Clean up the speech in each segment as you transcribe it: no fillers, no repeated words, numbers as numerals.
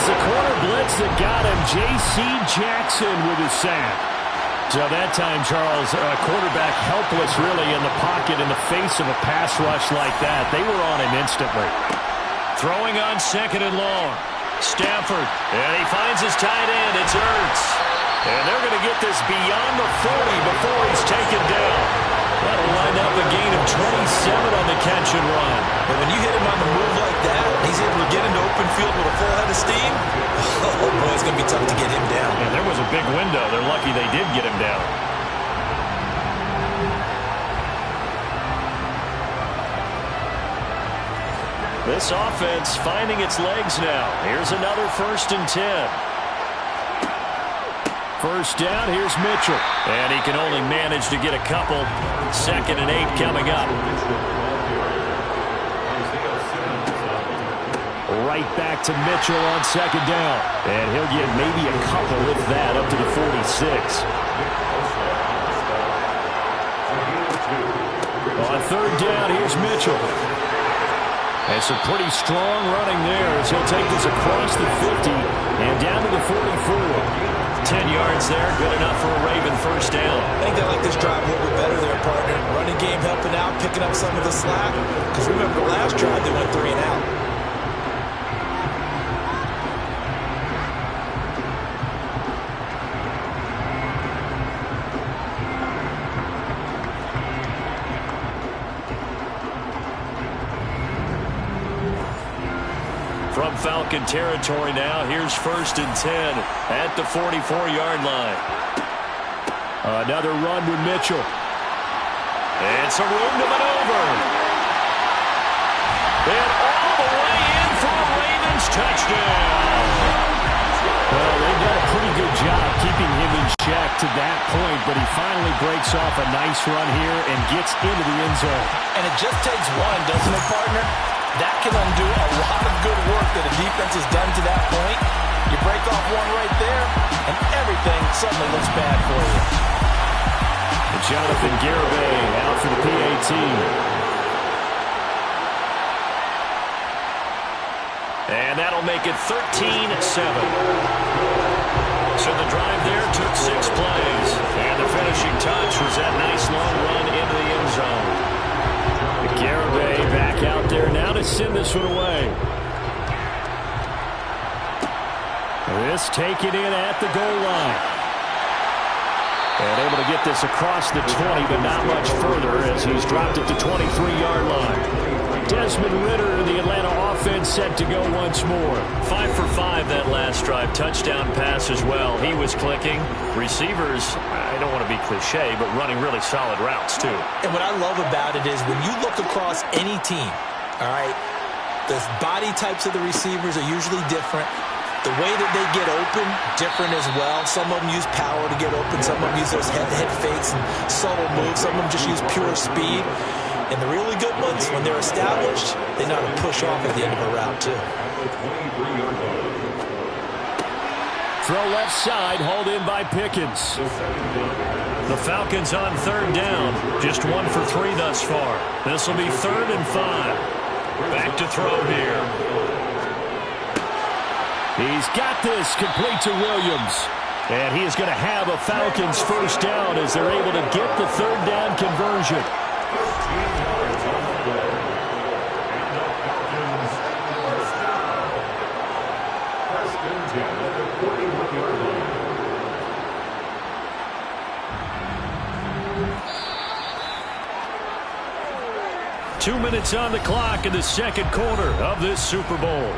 the corner blitz that got him. J.C. Jackson with his sack. So that time, Charles, quarterback helpless really in the pocket in the face of a pass rush like that. They were on him instantly. Throwing on 2nd and long. Stafford, and he finds his tight end. It's Ertz. And they're going to get this beyond the 40 before he's taken down. That'll line up a gain of 27 on the catch and run. And when you hit him on the move like that, he's able to get into open field with a full head of steam. Oh, boy, it's going to be tough to get him down. And there was a big window. They're lucky they did get him down. This offense finding its legs now. Here's another 1st and 10. First down, here's Mitchell. And he can only manage to get a couple. 2nd and 8 coming up. Right back to Mitchell on 2nd down. And he'll get maybe a couple with that up to the 46. On 3rd down, here's Mitchell. And some pretty strong running there as he'll take this across the 50 and down to the 44. 10 yards there, good enough for a Raven first down. I think they like this drive a little bit better there, partner. Running game helping out, picking up some of the slack. Because remember the last drive, they went 3 and out. From Falcon territory now, here's 1st and 10 at the 44-yard line. Another run with Mitchell. And some room to maneuver. And all the way in for a Ravens touchdown. Well, they've done a pretty good job keeping him in check to that point, but he finally breaks off a nice run here and gets into the end zone. And it just takes one, doesn't it, partner? That can undo a lot of good work that a defense has done to that point. You break off one right there, and everything suddenly looks bad for you. And Jonathan Garibay out for the PAT. And that'll make it 13-7. So the drive there took 6 plays. And the finishing touch was that nice long run into the end zone. Garibay back out there now to send this one away. This taken in at the goal line. And able to get this across the 20, but not much further as he's dropped it to 23-yard line. Desmond Ridder, the Atlanta offense, set to go once more. 5 for 5 that last drive. Touchdown pass as well. He was clicking. Receivers, I don't want to be cliche, but running really solid routes too. And what I love about it is when you look across any team, all right, the body types of the receivers are usually different. The way that they get open, different as well. Some of them use power to get open. Some of them use those head fakes and subtle moves. Some of them just use pure speed. And the really good ones, when they're established, they know how to push off at the end of a route, too. Throw left side, hauled in by Pickens. The Falcons on 3rd down. Just 1 for 3 thus far. This will be 3rd and 5. Back to throw here. He's got this complete to Williams. And he is going to have a Falcons first down as they're able to get the 3rd down conversion. Two minutes on the clock in the second quarter of this Super Bowl.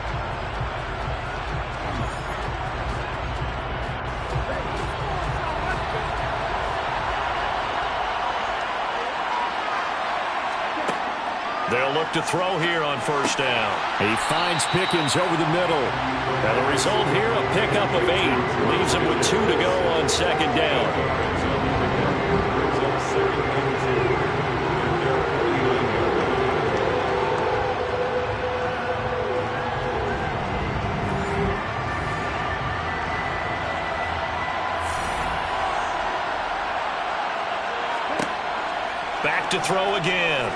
They'll look to throw here on first down. He finds Pickens over the middle. Now the result here, a pickup of 8. Leaves him with 2 to go on second down. Back to throw again.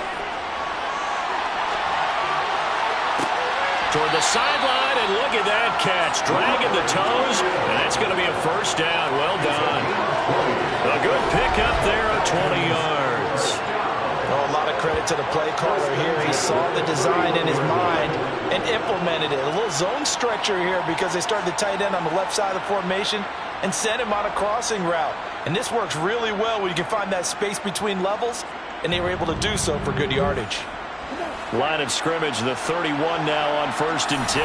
Toward the sideline, and look at that catch, dragging the toes, and that's going to be a first down. Well done. A good pickup there of 20 yards. Oh, a lot of credit to the play caller here. He saw the design in his mind and implemented it. A little zone stretcher here because they started the tight end on the left side of the formation and sent him on a crossing route. And this works really well when you can find that space between levels, and they were able to do so for good yardage. Line of scrimmage, the 31 now on 1st and 10.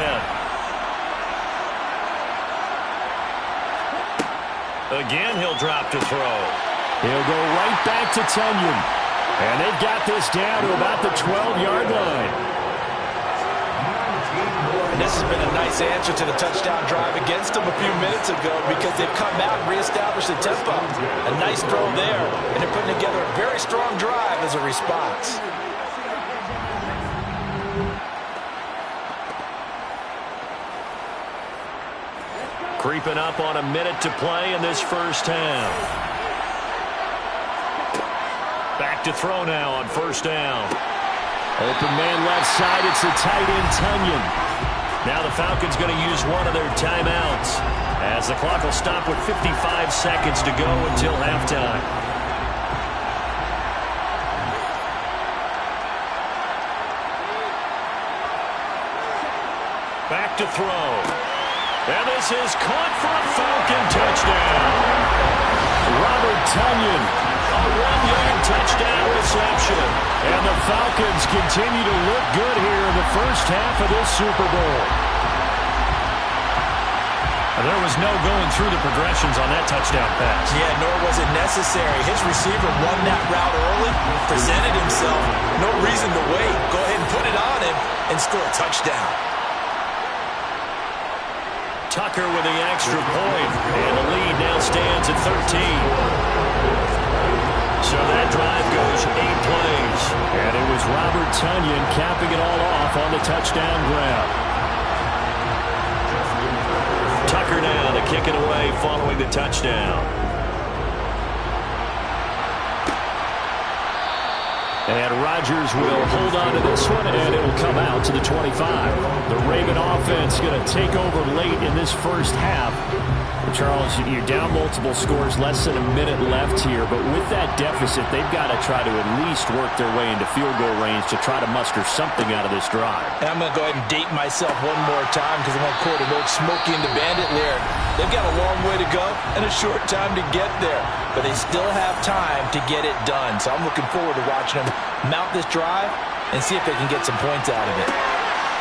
Again, he'll drop to throw. He'll go right back to Tunyon. And they've got this down to about the 12-yard line. And this has been a nice answer to the touchdown drive against them a few minutes ago because they've come out and reestablished the tempo. A nice throw there, and they're putting together a very strong drive as a response. Creeping up on a minute to play in this first half. Back to throw now on 1st down. Open man left side. It's the tight end, Tunyon. Now the Falcons going to use one of their timeouts as the clock will stop with 55 seconds to go until halftime. Back to throw. And this is caught for a Falcon touchdown. Robert Tunyon, a 1-yard touchdown reception. And the Falcons continue to look good here in the first half of this Super Bowl. There was no going through the progressions on that touchdown pass. Yeah, nor was it necessary. His receiver won that route early, presented himself. No reason to wait. Go ahead and put it on him and score a touchdown. Tucker with the extra point, and the lead now stands at 13. So that drive goes 8 plays, and it was Robert Tunyon capping it all off on the touchdown grab. Tucker now to kick it away following the touchdown. And Rodgers will hold on to this one, and it will come out to the 25. The Raven offense going to take over late in this first half. Charles, you're down multiple scores, less than a minute left here, but with that deficit, they've got to try to at least work their way into field goal range to try to muster something out of this drive. And I'm going to go ahead and date myself one more time because I want to quote an old Smokey and the Bandit lyric. They've got a long way to go and a short time to get there, but they still have time to get it done. So I'm looking forward to watching them mount this drive and see if they can get some points out of it.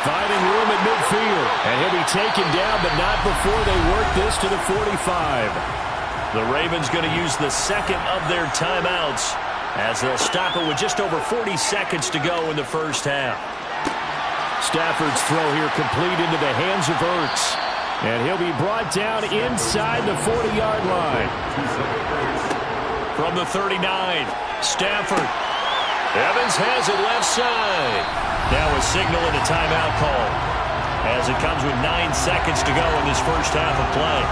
Finding room at midfield, and he'll be taken down, but not before they work this to the 45. The Ravens going to use the second of their timeouts as they'll stop it with just over 40 seconds to go in the first half. Stafford's throw here complete into the hands of Ertz, and he'll be brought down inside the 40-yard line. From the 39, Stafford. Evans has it left side. Now a signal and a timeout call as it comes with 9 seconds to go in this first half of play.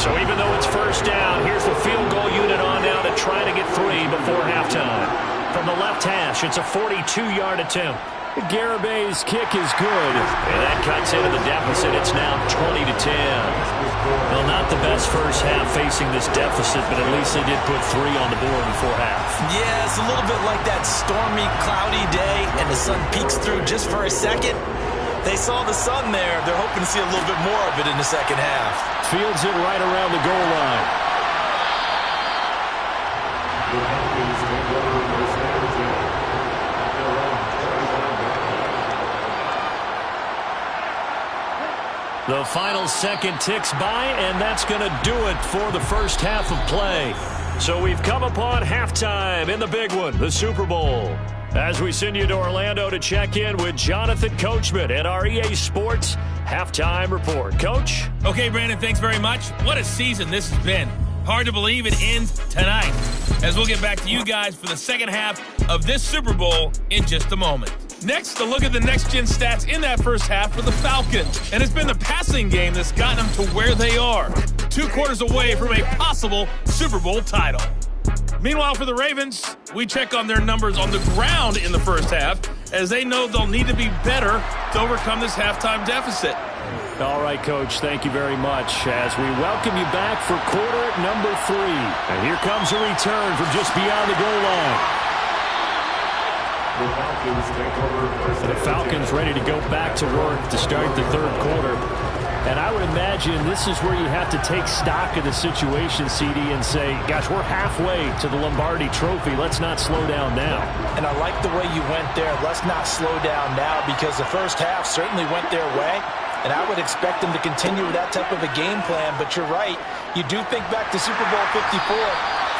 So even though it's first down, here's the field goal unit on now to try to get 3 before halftime. From the left hash, it's a 42-yard attempt. Garabay's kick is good, and that cuts into the deficit. It's now 20-10. Well, not the best first half facing this deficit, but at least they did put 3 on the board before half. Yeah, it's a little bit like that stormy, cloudy day, and the sun peeks through just for a second. They saw the sun there. They're hoping to see a little bit more of it in the second half. Fields it right around the goal line. The final second ticks by, and that's going to do it for the first half of play. So we've come upon halftime in the big one, the Super Bowl. As we send you to Orlando to check in with Jonathan Coachman at our EA Sports Halftime Report. Coach? Okay, Brandon, thanks very much. What a season this has been. Hard to believe it ends tonight, as we'll get back to you guys for the second half of this Super Bowl in just a moment. Next, a look at the next-gen stats in that first half for the Falcons. And it's been the passing game that's gotten them to where they are, 2 quarters away from a possible Super Bowl title. Meanwhile, for the Ravens, we check on their numbers on the ground in the first half. as they know they'll need to be better to overcome this halftime deficit. All right, Coach, thank you very much as we welcome you back for quarter number 3. And here comes a return from just beyond the goal line. The Falcons ready to go back to work to start the third quarter. And I would imagine this is where you have to take stock of the situation, CD, and say, gosh, we're halfway to the Lombardi Trophy. Let's not slow down now. And I like the way you went there. Let's not slow down now, because the first half certainly went their way. And I would expect them to continue with that type of a game plan. But you're right. You do think back to Super Bowl 54.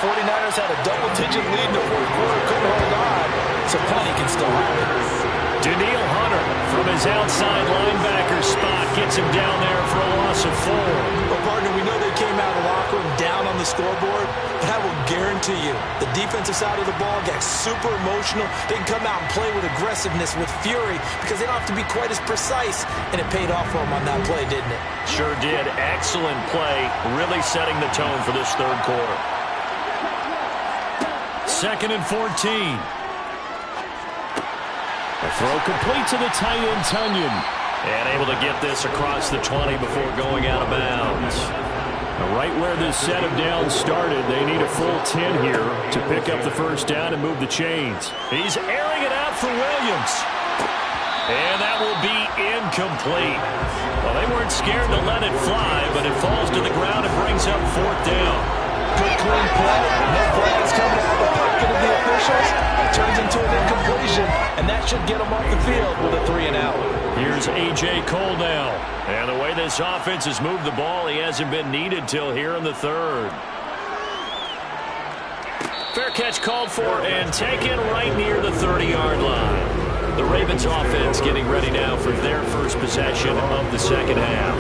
49ers had a double-digit lead in the fourth quarter. Couldn't hold on. So plenty can still happen. Daniil Hunter from his outside linebacker spot gets him down there for a loss of 4. Well, partner, we know they came out of the locker room down on the scoreboard, but I will guarantee you the defensive side of the ball got super emotional. They can come out and play with aggressiveness, with fury, because they don't have to be quite as precise, and it paid off for them on that play, didn't it? Sure did. Excellent play, really setting the tone for this third quarter. 2nd and 14. A throw complete to the tight end, Tunyon. And able to get this across the 20 before going out of bounds. Now, right where this set of downs started, they need a full 10 here to pick up the first down and move the chains. He's airing it out for Williams. And that will be incomplete. Well, they weren't scared to let it fly, but it falls to the ground and brings up 4th down. Good clean play. No flags coming out of the pocket of the officials. It turns into an incompletion, and that should get them off the field with a 3-and-out. Here's A.J. Cole now. And the way this offense has moved the ball, he hasn't been needed till here in the third. Fair catch called for and taken right near the 30-yard line. The Ravens offense getting ready now for their first possession of the second half.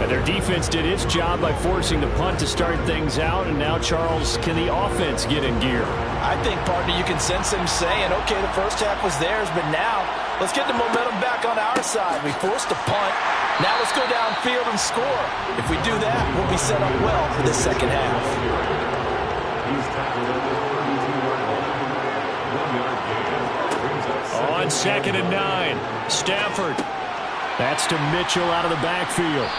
And their defense did its job by forcing the punt to start things out. And now, Charles, can the offense get in gear? I think, partner, you can sense him saying, okay, the first half was theirs, but now let's get the momentum back on our side. We forced a punt. Now let's go downfield and score. If we do that, we'll be set up well for the second half. On 2nd and 9, Stafford. That's to Mitchell out of the backfield.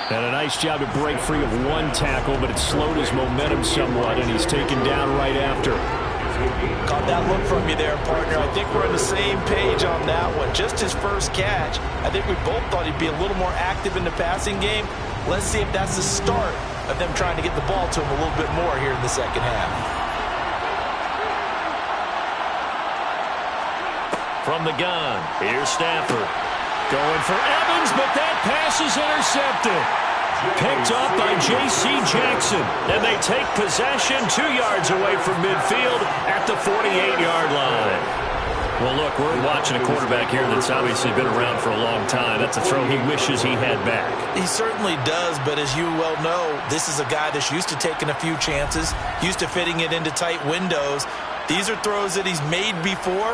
And a nice job to break free of one tackle, but it slowed his momentum somewhat, and he's taken down right after. Caught that look from you there, partner. I think we're on the same page on that one. Just his first catch. I think we both thought he'd be a little more active in the passing game. Let's see if that's the start of them trying to get the ball to him a little bit more here in the second half. From the gun, here's Stafford. Going for Evans, but that pass is intercepted. Picked up by J.C. Jackson. And they take possession 2 yards away from midfield at the 48-yard line. Well, look, we're watching a quarterback here that's obviously been around for a long time. That's a throw he wishes he had back. He certainly does, but as you well know, this is a guy that's used to taking a few chances, used to fitting it into tight windows. These are throws that he's made before.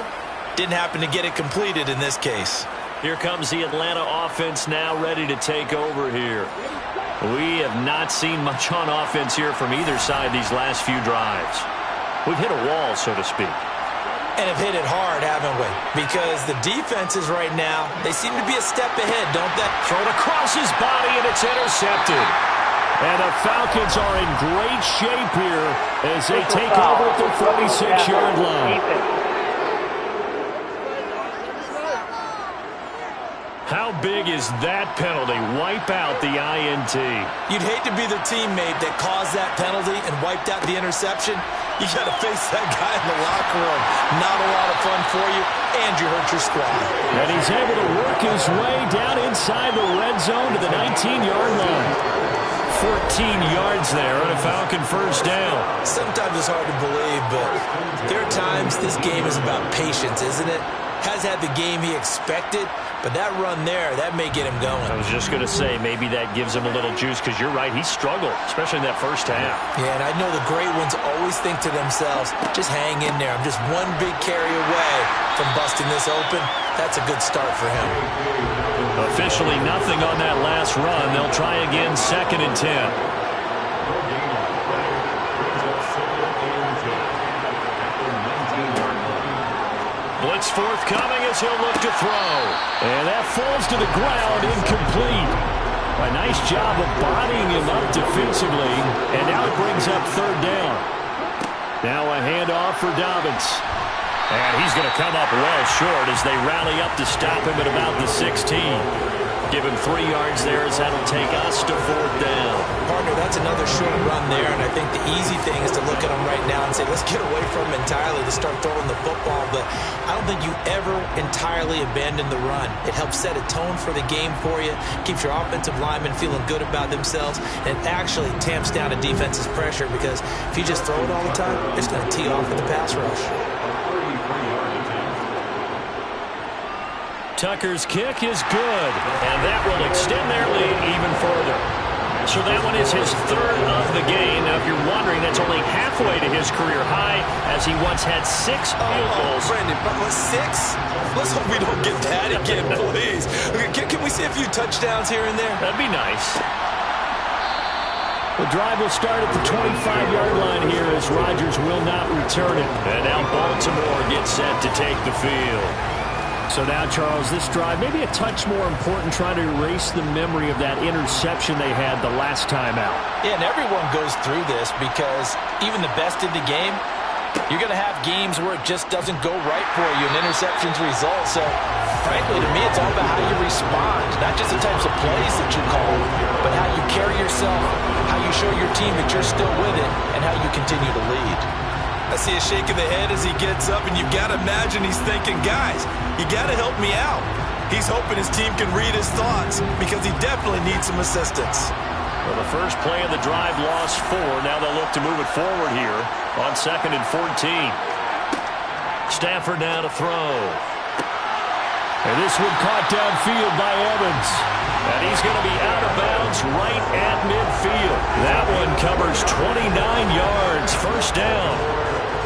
Didn't happen to get it completed in this case. Here comes the Atlanta offense now ready to take over here. We have not seen much on offense here from either side these last few drives. We've hit a wall, so to speak. And have hit it hard, haven't we? Because the defenses right now, they seem to be a step ahead, don't they? Thrown across his body, and it's intercepted. And the Falcons are in great shape here as they take over at their 46-yard line. How big is that penalty? Wipe out the INT. You'd hate to be the teammate that caused that penalty and wiped out the interception. You got to face that guy in the locker room. Not a lot of fun for you, and you hurt your squad. And he's able to work his way down inside the red zone to the 19-yard line. 14 yards there on a Falcon first down. Sometimes it's hard to believe, but there are times this game is about patience, isn't it? Has had the game he expected, but that run there, that may get him going. I was just going to say, maybe that gives him a little juice, because you're right, he struggled, especially in that first half. Yeah, and I know the great ones always think to themselves, just hang in there. I'm just one big carry away from busting this open. That's a good start for him. Officially nothing on that last run. They'll try again, 2nd and 10. What's forthcoming as he'll look to throw. And that falls to the ground, incomplete. A nice job of bodying him up defensively. And now it brings up third down. Now a handoff for Dobbins. And he's going to come up well short as they rally up to stop him at about the 16. Give him 3 yards there as that'll take us to fourth down. Partner, that's another short run there, and I think the easy thing is to look at him right now and say, let's get away from him entirely to start throwing the football. But I don't think you ever entirely abandon the run. It helps set a tone for the game for you, keeps your offensive linemen feeling good about themselves, and it actually tamps down a defense's pressure because if you just throw it all the time, it's going to tee off with the pass rush. Tucker's kick is good, and that will extend their lead even further. So that one is his third of the game. Now, if you're wondering, that's only halfway to his career high, as he once had 6 field goals. Brandon, but was 6? Let's hope we don't get that again, please. Can we see a few touchdowns here and there? That'd be nice. The drive will start at the 25-yard line here as Rodgers will not return it. And now Baltimore gets set to take the field. So now, Charles, this drive maybe a touch more important, trying to erase the memory of that interception they had the last time out. Yeah, and everyone goes through this because even the best in the game, you're going to have games where it just doesn't go right for you and interceptions result. So, frankly, to me, it's all about how you respond, not just the types of plays that you call, but how you carry yourself, how you show your team that you're still with it, and how you continue to lead. I see a shake of the head as he gets up, and you've got to imagine he's thinking, guys, you got to help me out. He's hoping his team can read his thoughts because he definitely needs some assistance. Well, the first play of the drive lost 4. Now they'll look to move it forward here on 2nd and 14. Stafford now to throw. And this one caught downfield by Evans. And he's going to be out of bounds right at midfield. That one covers 29 yards. First down.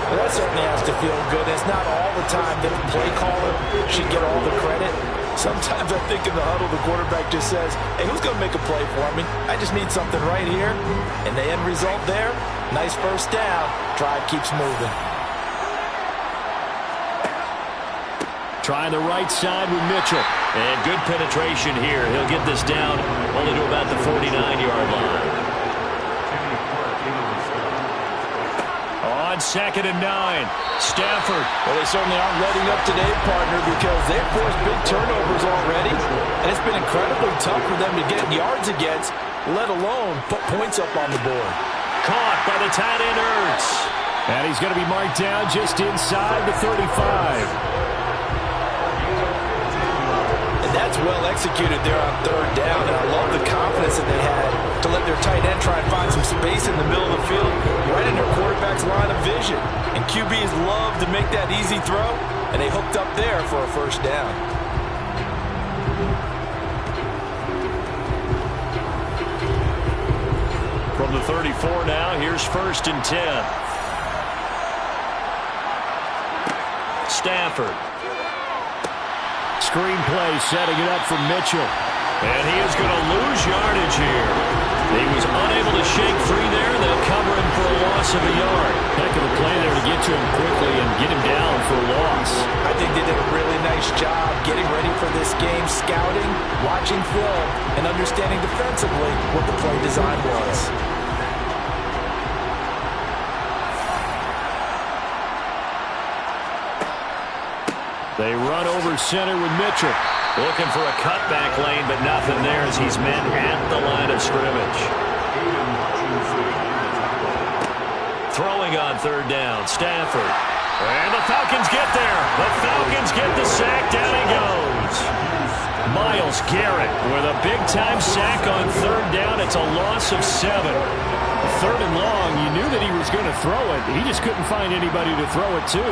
Well, that certainly has to feel good. It's not all the time that the play caller should get all the credit. Sometimes I think in the huddle, the quarterback just says, hey, who's going to make a play for me? I just need something right here. And the end result there, nice first down. Drive keeps moving. Trying the right side with Mitchell. And good penetration here. He'll get this down only to about the 49-yard line. On 2nd and 9, Stafford. Well, they certainly aren't letting up today, partner, because they've forced big turnovers already. And it's been incredibly tough for them to get yards against, let alone put points up on the board. Caught by the tight end, Ertz. And he's going to be marked down just inside the 35. That's well executed there on 3rd down, and I love the confidence that they had to let their tight end try and find some space in the middle of the field, right in their quarterback's line of vision. And QBs love to make that easy throw, and they hooked up there for a first down. From the 34 now, here's 1st and 10. Stafford. Screen play, setting it up for Mitchell. And he is going to lose yardage here. He was unable to shake free there. They'll cover him for a loss of a yard. Heck of a play there to get to him quickly and get him down for a loss. I think they did a really nice job getting ready for this game, scouting, watching film, and understanding defensively what the play design was. They run over center with Mitchell. Looking for a cutback lane, but nothing there as he's met at the line of scrimmage. Throwing on 3rd down, Stafford. And the Falcons get there. The Falcons get the sack. Down he goes. Myles Garrett with a big-time sack on 3rd down. It's a loss of 7. 3rd and long, you knew that he was going to throw it. He just couldn't find anybody to throw it to.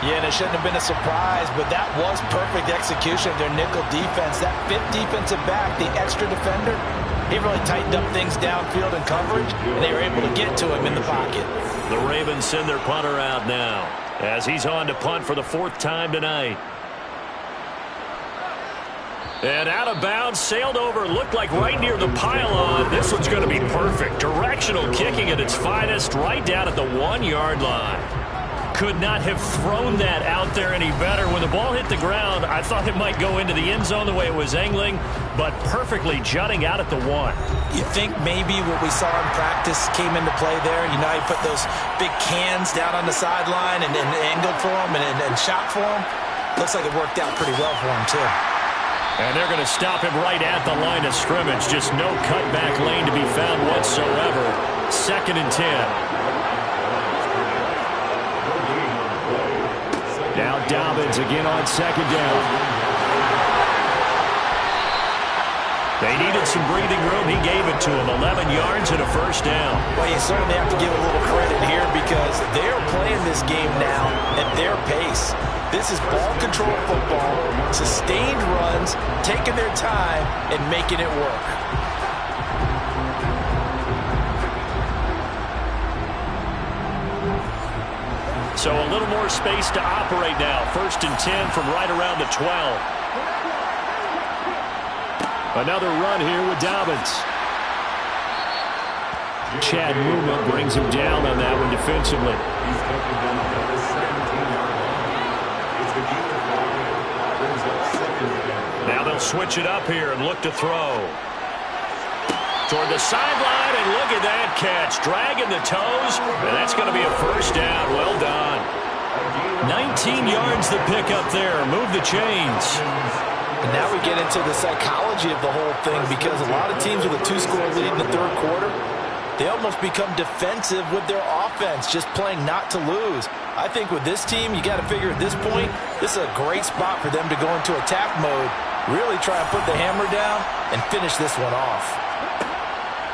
Yeah, and it shouldn't have been a surprise, but that was perfect execution of their nickel defense. That 5th defensive back, the extra defender, he really tightened up things downfield in coverage, and they were able to get to him in the pocket. The Ravens send their punter out now as he's on to punt for the 4th time tonight. And out of bounds, sailed over, looked like right near the pylon. This one's going to be perfect. Directional kicking at its finest, right down at the 1-yard line. could not have thrown that out there any better. When the ball hit the ground, I thought it might go into the end zone the way it was angling, but perfectly jutting out at the 1. You think maybe what we saw in practice came into play there? You know, he put those big cans down on the sideline and angled for him and shot for him. Looks like it worked out pretty well for him, too. And they're going to stop him right at the line of scrimmage. Just no cutback lane to be found whatsoever. 2nd and 10. Now Dobbins again on 2nd down. They needed some breathing room. He gave it to him. 11 yards and a 1st down. Well, you certainly have to give a little credit here because they're playing this game now at their pace. This is ball control football, sustained runs, taking their time, and making it work. So a little more space to operate now. 1st and 10 from right around the 12. Another run here with Dobbins. Chad Muma brings him down on that one defensively. Now they'll switch it up here and look to throw. Toward the sideline, and look at that catch. Dragging the toes, and that's going to be a 1st down. Well done. 19 yards the pick up there. Move the chains. And now we get into the psychology of the whole thing because a lot of teams with a 2-score lead in the 3rd quarter, they almost become defensive with their offense, just playing not to lose. I think with this team, you got to figure at this point, this is a great spot for them to go into attack mode, really try and put the hammer down and finish this one off.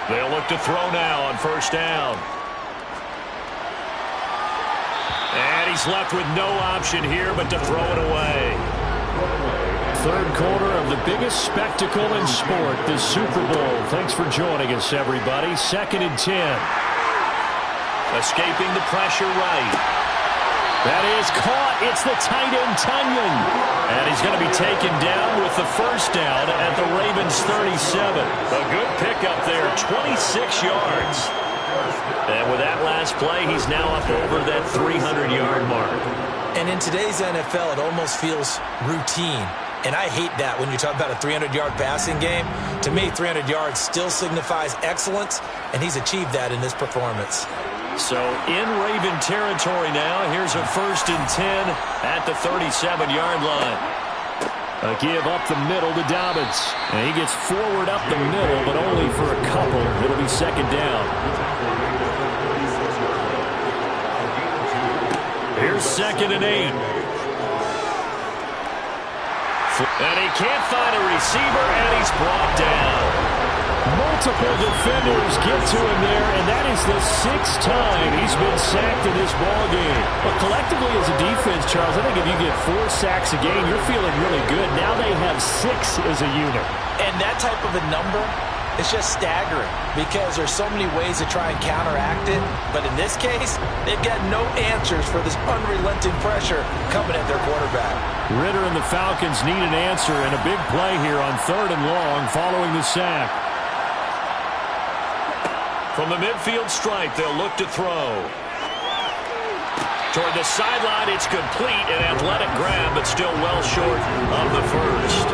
They'll look to throw now on 1st down. And he's left with no option here but to throw it away. 3rd quarter of the biggest spectacle in sport, the Super Bowl. Thanks for joining us, everybody. 2nd and 10. Escaping the pressure right. That is caught. It's the tight end, Tunyon. And he's going to be taken down with the 1st down at the Ravens 37. A good pickup there, 26 yards. And with that last play, he's now up over that 300-yard mark. And in today's NFL, it almost feels routine. And I hate that when you talk about a 300-yard passing game. To me, 300 yards still signifies excellence, and he's achieved that in this performance. So in Raven territory now, here's a 1st and 10 at the 37-yard line. A give up the middle to Dobbins. And he gets forward up the middle, but only for a couple. It'll be 2nd down. Here's 2nd and 8. And he can't find a receiver, and he's brought down. Multiple defenders get to him there, and that is the 6th time he's been sacked in this ballgame. But collectively as a defense, Charles, I think if you get 4 sacks a game, you're feeling really good. Now they have 6 as a unit. And that type of a number is just staggering because there's so many ways to try and counteract it. But in this case, they've got no answers for this unrelenting pressure coming at their quarterback. Ritter and the Falcons need an answer, and a big play here on 3rd and long following the sack. From the midfield stripe, they'll look to throw. Toward the sideline, it's complete, an athletic grab, but still well short of the 1st.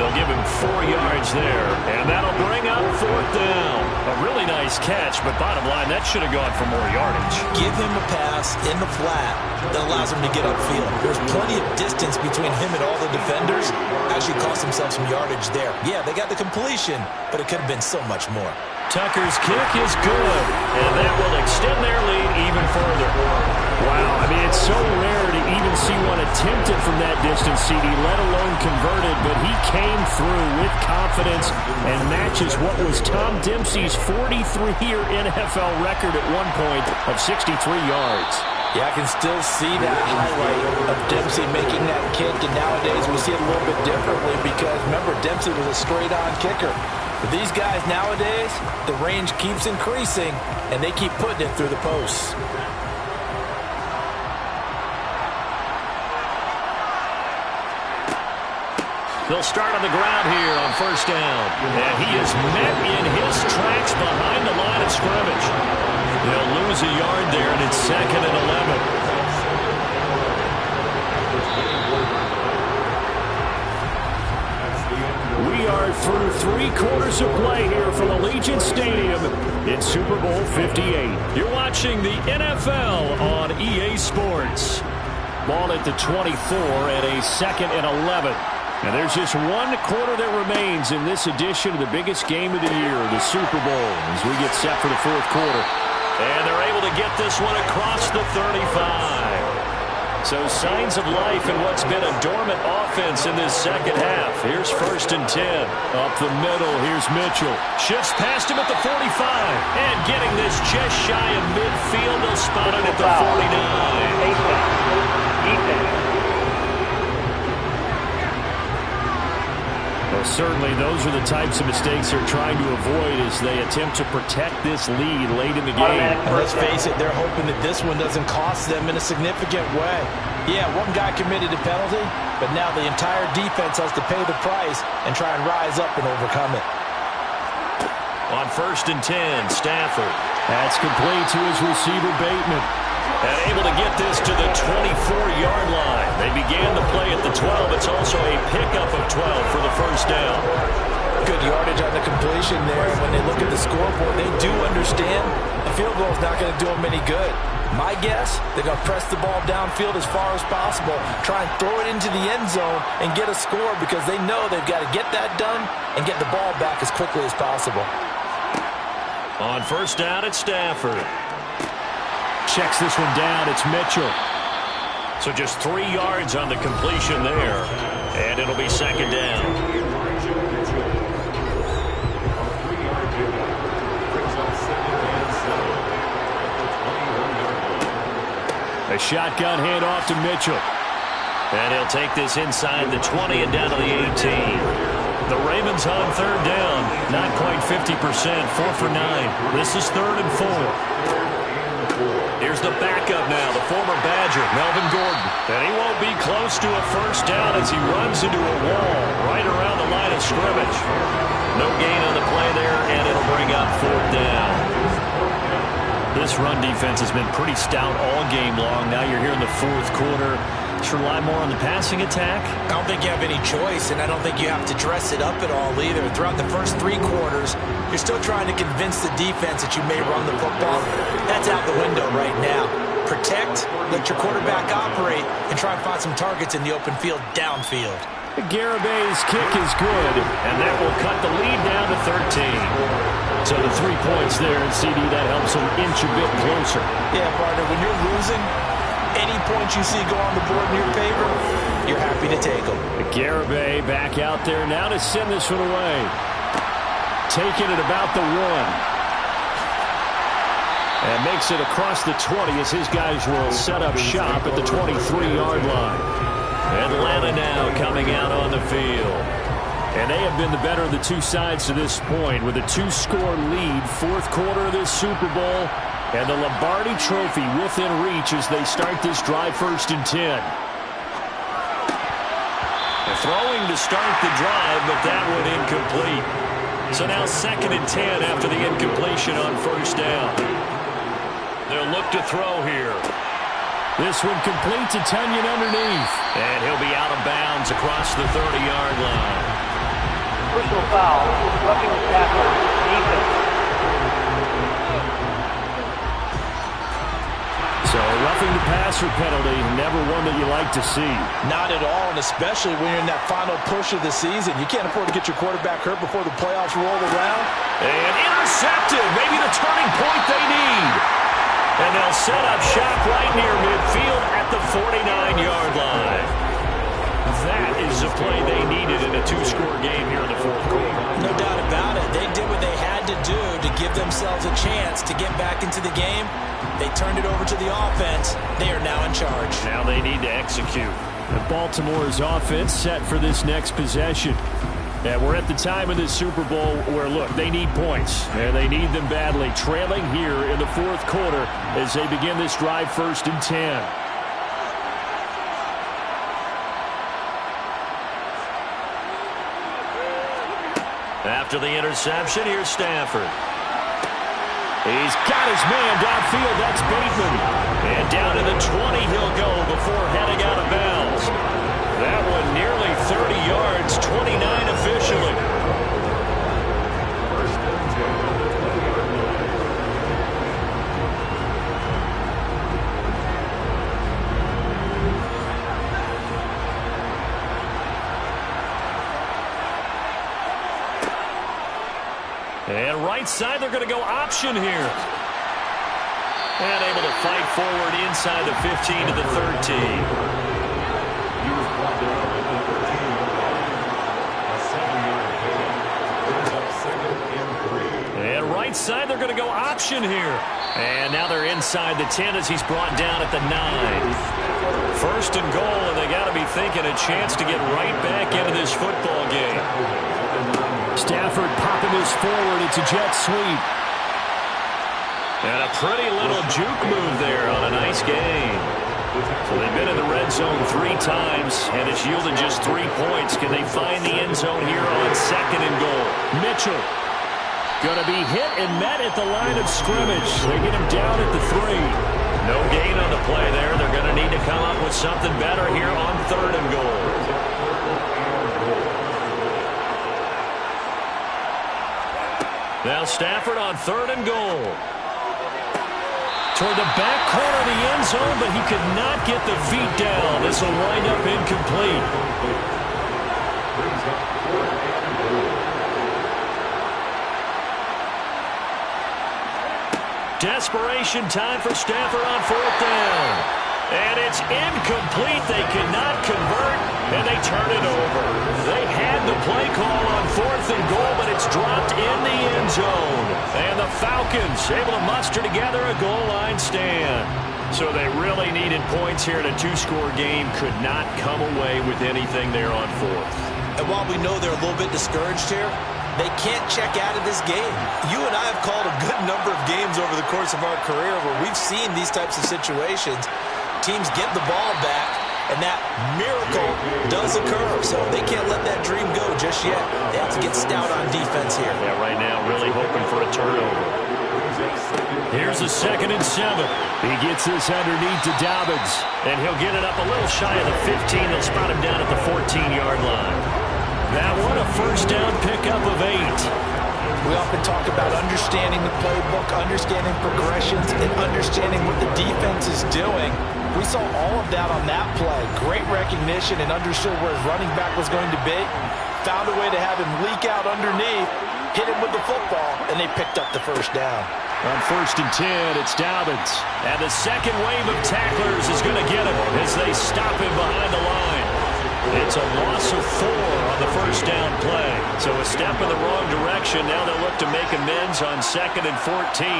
They'll give him 4 yards there, and that'll bring up 4th down. A really nice catch, but bottom line, that should have gone for more yardage. Give him a pass in the flat that allows him to get upfield. There's plenty of distance between him and all the defenders. Actually cost himself some yardage there. Yeah, they got the completion, but it could have been so much more. Tucker's kick is good, and that will extend their lead even further. Wow, I mean, it's so rare to even see one attempted from that distance, CD, let alone converted, but he came through with confidence and matches what was Tom Dempsey's 43-year NFL record at one point of 63 yards. Yeah, I can still see that highlight of Dempsey making that kick, and nowadays we see it a little bit differently because, remember, Dempsey was a straight-on kicker. But these guys nowadays, the range keeps increasing, and they keep putting it through the posts. They'll start on the ground here on 1st down. And he is met in his tracks behind the line of scrimmage. They'll lose a yard there, and it's 2nd and 11. We are through 3 quarters of play here from Allegiant Stadium in Super Bowl 58. You're watching the NFL on EA Sports. Ball at the 24 and a 2nd and 11. And there's just 1 quarter that remains in this edition of the biggest game of the year, the Super Bowl, as we get set for the 4th quarter. And they're able to get this one across the 35. So signs of life in what's been a dormant offense in this second half. Here's 1st and 10. Up the middle, here's Mitchell. Shifts past him at the 45. And getting this just shy of midfield, they'll spot it at the 49. Well, certainly those are the types of mistakes they're trying to avoid as they attempt to protect this lead late in the game. And let's face it, they're hoping that this one doesn't cost them in a significant way. Yeah, one guy committed a penalty, but now the entire defense has to pay the price and try and rise up and overcome it. On 1st and 10, Stafford. That's complete to his receiver, Bateman. And able to get this to the 24-yard line. They began the play at the 12. It's also a pickup of 12 for the 1st down. Good yardage on the completion there. When they look at the scoreboard, they do understand the field goal is not going to do them any good. My guess, they're going to press the ball downfield as far as possible, try and throw it into the end zone and get a score because they know they've got to get that done and get the ball back as quickly as possible. On 1st down, it's Stafford. Checks this one down. It's Mitchell. So just 3 yards on the completion there. And it'll be 2nd down. A shotgun handoff to Mitchell. And he'll take this inside the 20 and down to the 18. The Ravens on 3rd down. Not quite 50%. 4 for 9. This is 3rd and 4. Here's the backup now, the former Badger, Melvin Gordon. And he won't be close to a 1st down as he runs into a wall right around the line of scrimmage. No gain on the play there, and it'll bring up 4th down. This run defense has been pretty stout all game long. Now you're here in the 4th quarter. Should rely more on the passing attack? I don't think you have any choice, and I don't think you have to dress it up at all either. Throughout the first 3 quarters, you're still trying to convince the defense that you may run the football. That's out the window right now. Protect, let your quarterback operate, and try and find some targets in the open field downfield. Garabay's kick is good, and that will cut the lead down to 13. So the 3 points there, and CD, that helps them inch a bit closer. Yeah, partner, when you're losing, any points you see go on the board in your favor, you're happy to take them. Garibay back out there now to send this one away. Taking it about the 1. And makes it across the 20 as his guys will set up shop at the 23-yard line. Atlanta now coming out on the field. And they have been the better of the 2 sides to this point with a 2-score lead. 4th quarter of this Super Bowl. And the Lombardi Trophy within reach as they start this drive 1st and 10. They're throwing to start the drive, but that one incomplete. So now 2nd and 10 after the incompletion on 1st down. They'll look to throw here. This one complete to Tunyon underneath. And he'll be out of bounds across the 30-yard line. Personal foul, roughing the tackle, defense. So a roughing the passer penalty, never one that you like to see. Not at all, and especially when you're in that final push of the season. You can't afford to get your quarterback hurt before the playoffs roll around. And intercepted, maybe the turning point they need. And they'll set up shop right near midfield at the 49-yard line. That is the play they needed in a 2-score game here in the 4th quarter. No doubt about it. They did what they had to do to give themselves a chance to get back into the game. They turned it over to the offense. They are now in charge. Now they need to execute. And Baltimore's offense set for this next possession. And we're at the time of this Super Bowl where, look, they need points. And they need them badly. Trailing here in the 4th quarter as they begin this drive 1st and 10. After the interception, here's Stafford. He's got his man downfield. That's Bateman. And down to the 20 he'll go before heading out of bounds. That one nearly 30 yards, 29 officially. And right side, they're going to go option here. And able to fight forward inside the 15 to the 13. And right side, they're going to go option here. And now they're inside the 10 as he's brought down at the 9. First and goal, and they got to be thinking a chance to get right back into this football game. Stafford popping this forward. It's a jet sweep. And a pretty little juke move there on a nice game. So they've been in the red zone 3 times, and it's yielded just 3 points. Can they find the end zone here on second and goal? Mitchell going to be hit and met at the line of scrimmage. They get him down at the 3. No gain on the play there. They're going to need to come up with something better here on third and goal. Now Stafford on third and goal. Toward the back corner of the end zone, but he could not get the feet down. This will wind up incomplete. Desperation time for Stafford on fourth down. And it's incomplete. They cannot convert, and they turn it over. They had the play call on fourth and goal, but it's dropped in the end zone. And the Falcons able to muster together a goal line stand. So they really needed points here in a 2-score game. Could not come away with anything there on fourth. And while we know they're a little bit discouraged here, they can't check out of this game. You and I have called a good number of games over the course of our career where we've seen these types of situations. Teams get the ball back, and that miracle does occur. So they can't let that dream go just yet. They have to get stout on defense here. Yeah, right now really hoping for a turnover. Here's a 2nd and 7. He gets this underneath to Dobbins, and he'll get it up a little shy of the 15. They'll spot him down at the 14-yard line. That one a first down pickup of 8. We often talk about understanding the playbook, understanding progressions, and understanding what the defense is doing. We saw all of that on that play. Great recognition and understood where his running back was going to be. Found a way to have him leak out underneath, hit him with the football, and they picked up the first down. On 1st and 10, it's Dobbins. And the second wave of tacklers is going to get him as they stop him behind the line. It's a loss of 4 on the first down play. So a step in the wrong direction. Now they'll look to make amends on 2nd and 14.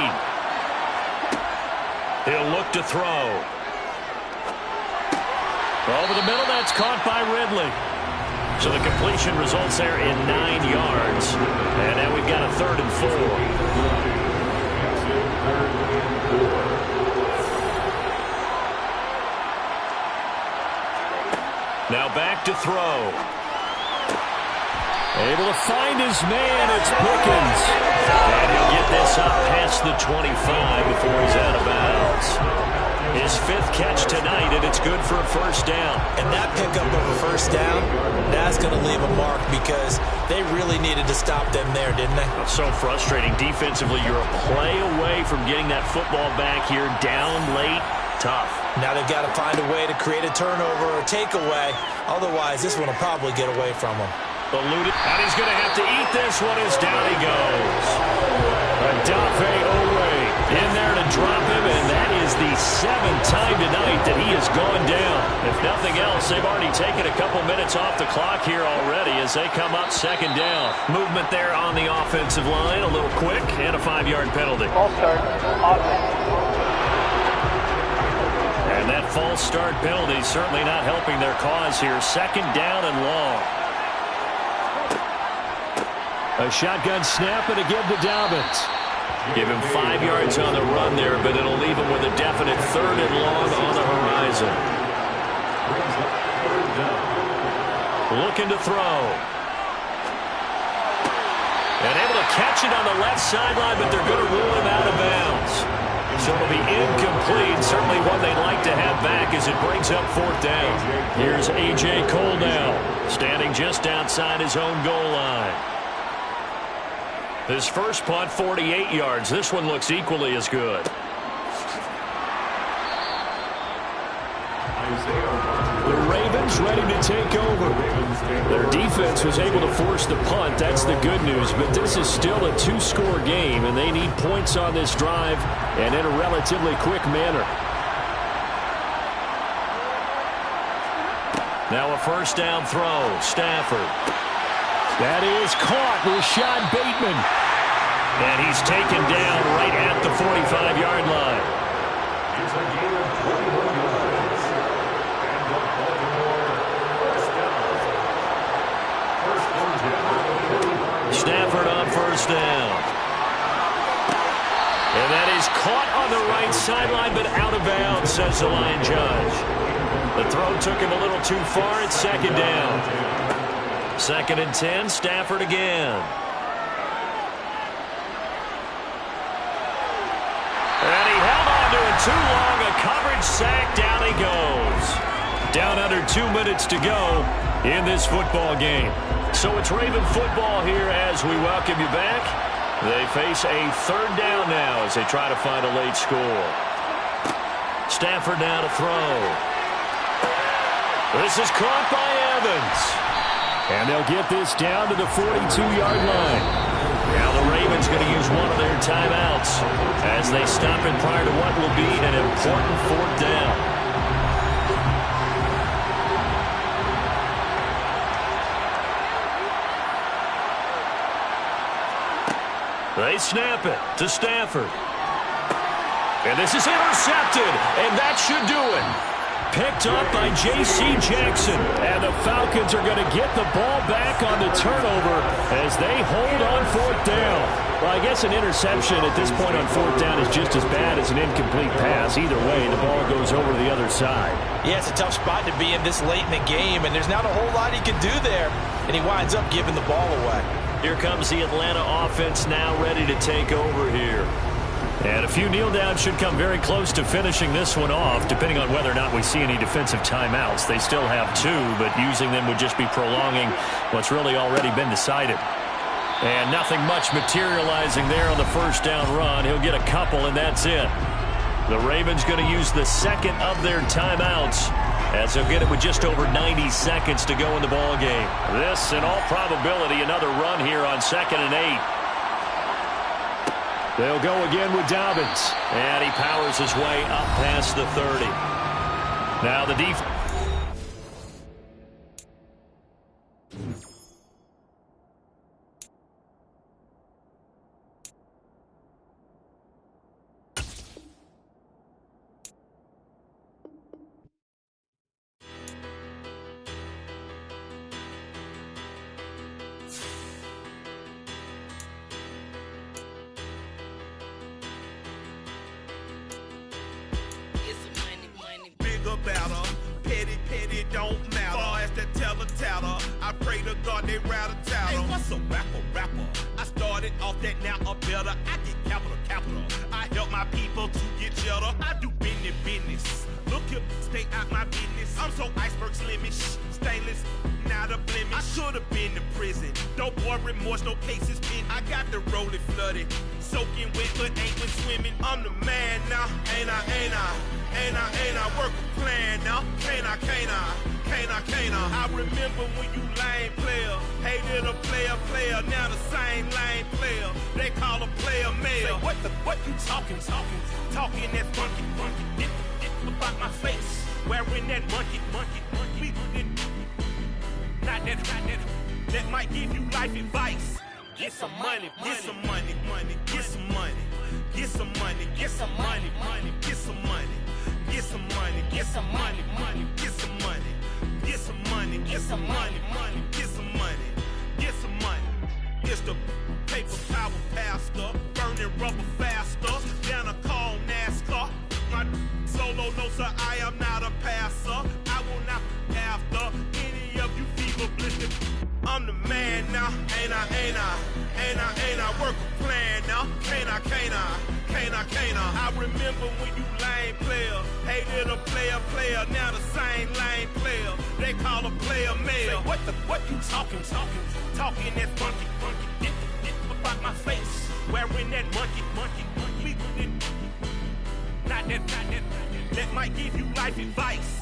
He'll look to throw. Over the middle, that's caught by Ridley. So the completion results there in 9 yards. And now we've got a 3rd and 4. Now back to throw. Able to find his man. It's Pickens. And he'll get this up past the 25 before he's out of bounds. His 5th catch tonight, and it's good for a first down. And that pickup of a first down, that's going to leave a mark because they really needed to stop them there, didn't they? So frustrating. Defensively, you're a play away from getting that football back here down late. Tough. Now they've got to find a way to create a turnover or takeaway. Otherwise, this one will probably get away from them. Eluded, and he's going to have to eat this one as down he goes. Adafe Owe in there to drop him, and that is the 7th time tonight that he has gone down. If nothing else, they've already taken a couple minutes off the clock here already as they come up 2nd down. Movement there on the offensive line, a little quick, and a 5-yard penalty. False start, offense. And that false start penalty certainly not helping their cause here. 2nd down and long. A shotgun snap and again to Dobbins. Give him 5 yards on the run there, but it'll leave him with a definite 3rd and long on the horizon. Looking to throw. And able to catch it on the left sideline, but they're going to rule him out of bounds. So it'll be incomplete. Certainly one they'd like to have back as it brings up 4th down. Here's A.J. Cole now, standing just outside his own goal line. His first punt, 48 yards. This one looks equally as good. Isaiah The Ravens ready to take over. Their defense was able to force the punt. That's the good news. But this is still a two-score game, and they need points on this drive and in a relatively quick manner. Now a first down throw. Stafford. That is caught. Rashad Bateman. And he's taken down right at the 45-yard line. Stafford on first down. And that is caught on the right sideline, but out of bounds, says the line judge. The throw took him a little too far. It's second down. 2nd and 10, Stafford again. And he held on to it too long. A coverage sack. Down he goes. Down under 2 minutes to go in this football game. So it's Raven football here as we welcome you back. They face a third down now as they try to find a late score. Stafford now to throw. This is caught by Evans. And they'll get this down to the 42-yard line. Now the Ravens going to use one of their timeouts as they stop it prior to what will be an important fourth down. They snap it to Stafford. And this is intercepted, and that should do it. Picked up by J.C. Jackson. And the Falcons are going to get the ball back on the turnover as they hold on fourth down. Well, I guess an interception at this point on fourth down is just as bad as an incomplete pass. Either way, the ball goes over to the other side. Yeah, it's a tough spot to be in this late in the game, and there's not a whole lot he can do there. And he winds up giving the ball away. Here comes the Atlanta offense now ready to take over here. And a few kneel downs should come very close to finishing this one off, depending on whether or not we see any defensive timeouts. They still have 2, but using them would just be prolonging what's really already been decided. And nothing much materializing there on the first down run. He'll get a couple, and that's it. The Ravens going to use the second of their timeouts as they'll get it with just over 90 seconds to go in the ball game. This, in all probability, another run here on 2nd and 8. They'll go again with Dobbins. And he powers his way up past the 30. Now the defense. Petty don't matter. Far as that teller, I pray to God they rattle tattle. Hey, what's a rapper? I started off that, now a better. I get capital. I help my people to get cheddar. I do business. Look here, stay out my business. I'm so iceberg slimish, stainless, not a blemish. I should have been to prison. No boy remorse, no cases pinned. I got the rolling flooded, soaking wet, but ain't been swimming. I'm the man now, ain't I? Work a plan now, can't I? I remember when you lame player, hated a player, now the same lame player. They call a player mayor. Say, what you talking that funky, dip about my face, wearing that monkey. Not that might give you life advice. Get some money. It's the paper power pastor, burning rubber faster, down a call NASCAR. My solo, no sir, I am not a passer. I will not after any of you fever blistered. I'm the man now, ain't I? Work a plan now, can't I? I remember when you lame player, hated a player, now the same lame player. They call a player mayor. Say, what you talking that funky, dip about my face, wearing that monkey. Not that might give you life advice.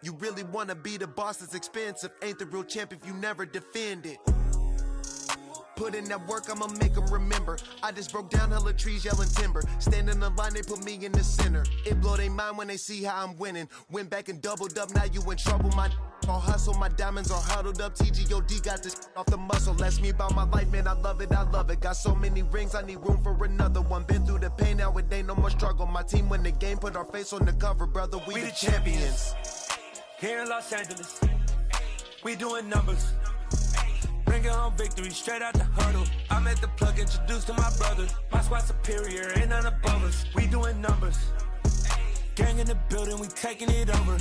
You really wanna be the boss, that's expensive. Ain't the real champ if you never defend it. Put in that work, I'ma make them remember. I just broke down hella trees, yelling timber. Stand in the line, they put me in the center. It blow they mind when they see how I'm winning. Went back and doubled up, now you in trouble. My all hustle, my diamonds are huddled up. TGOD got this off the muscle. Ask me about my life, man, I love it, I love it. Got so many rings, I need room for another one. Been through the pain, now it ain't no more struggle. My team win the game, put our face on the cover, brother. We the champions. Here in Los Angeles, we doing numbers. Bringing home victory straight out the huddle. I'm at the plug, introduced to my brothers. My squad superior, ain't none above us. We doing numbers. Gang in the building, we taking it over.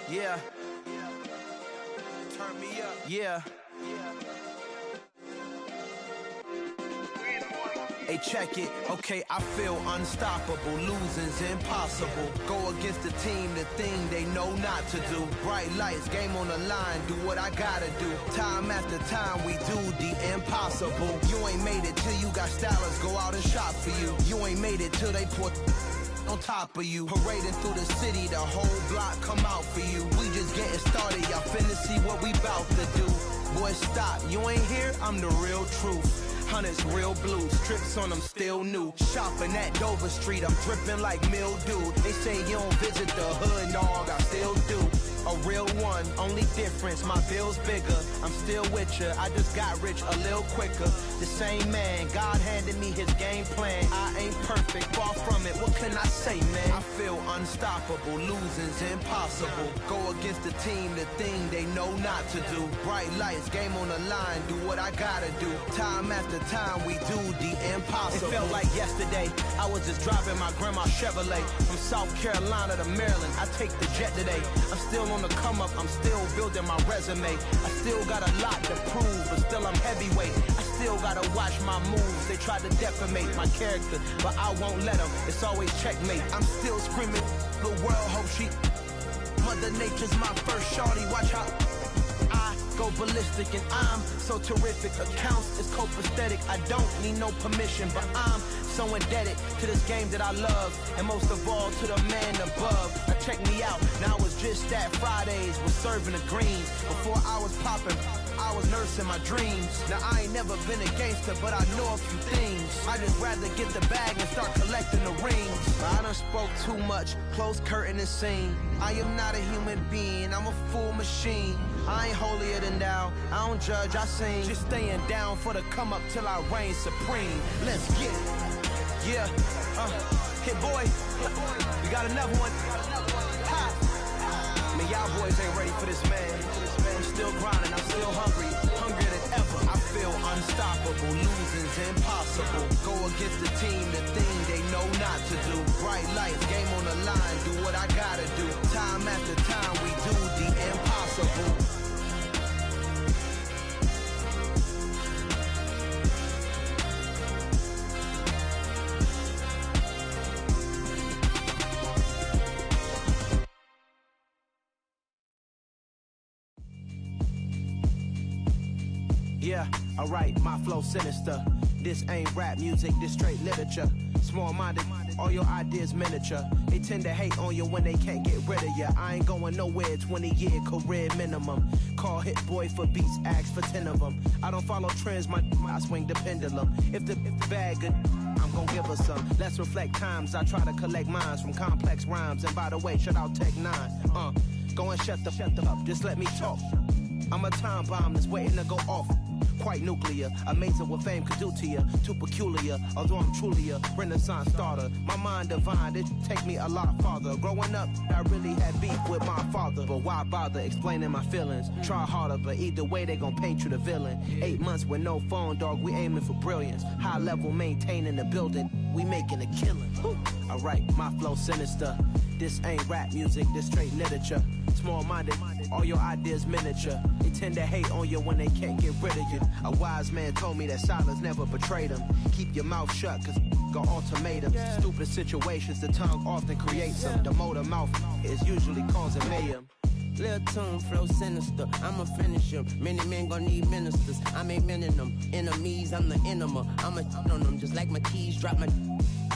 Yeah. Turn me up. Yeah. Hey, check it. Okay, I feel unstoppable. Losing's impossible. Go against the team, the thing they know not to do. Bright lights, game on the line, do what I gotta do. Time after time, we do the impossible. You ain't made it till you got stylists go out and shop for you. You ain't made it till they put on top of you. Parading through the city, the whole block come out for you. We just getting started, y'all finna see what we bout to do. Boy, stop, you ain't here, I'm the real truth. Hunters, real blues, strips on them still new. Shopping at Dover Street, I'm dripping like mildew. They say you don't visit the hood, dog, I still do. A real one, only difference, my bill's bigger. I'm still with ya, I just got rich a little quicker. The same man, God handed me his game plan. I ain't perfect, far from it, what can I say, man? I feel unstoppable, losing's impossible. Go against the team, the thing they know not to do. Bright lights, game on the line, do what I gotta do. Time after time, we do the impossible. It felt like yesterday, I was just driving my grandma's Chevrolet. From South Carolina to Maryland, I take the jet today. I'm still on the come up, I'm still building my resume. I still got a lot to prove, but still I'm heavyweight. I still gotta watch my moves. They try to defamate my character, but I won't let them. It's always checkmate. I'm still screaming, the world hope she. Mother Nature's my first shorty, watch how I go ballistic and I'm so terrific. Accounts is copacetic, I don't need no permission, but I'm so indebted to this game that I love, and most of all to the man above. Now check me out, now it's just that Fridays was serving the greens. Before I was popping, I was nursing my dreams. Now I ain't never been a gangster, but I know a few things. I just rather get the bag and start collecting the rings. I done spoke too much, close curtain and scene. I am not a human being, I'm a full machine. I ain't holier than thou, I don't judge, I sing. Just staying down for the come up till I reign supreme. Let's get it. Yeah, hit boy, we got another one. Ha. Man, y'all boys ain't ready for this, man. I'm still grinding, I'm still hungry, hungrier than ever. I feel unstoppable, losing's impossible. Go against the team, the thing they know not to do. Bright lights, game on the line, do what I gotta do. Time after time, we do the impossible. Yeah, alright, my flow sinister. This ain't rap music, this straight literature. Small-minded, all your ideas miniature. They tend to hate on you when they can't get rid of you. I ain't going nowhere, 20-year career minimum. Call Hit Boy for beats, ask for 10 of them. I don't follow trends, I swing the pendulum. If the bag good, I'm gon' give her some. Let's reflect times, I try to collect minds from complex rhymes. And by the way, shout out Tech 9. Go and shut the up, just let me talk. I'm a time bomb that's waiting to go off. quite nuclear. Amazing what fame could do to you. Too peculiar, although I'm truly a Renaissance starter. My mind divine, it take me a lot farther. Growing up, I really had beef with my father. But why bother explaining my feelings? Try harder, but either way they gon' paint you the villain. 8 months with no phone, dog, we aiming for brilliance. High level maintaining the building, we making a killing. Alright, my flow sinister. This ain't rap music, this straight literature. Small-minded, all your ideas miniature. They tend to hate on you when they can't get rid of you. A wise man told me that silence never betrayed him. Keep your mouth shut, cause got ultimatums. Stupid situations, the tongue often creates them. The motor mouth is usually causing mayhem. Lil' tune, flow sinister, I'ma finish him. Many men gon' need ministers, I'm aiming them. Enemies, I'm the enema, I'ma on them. Just like my keys, drop my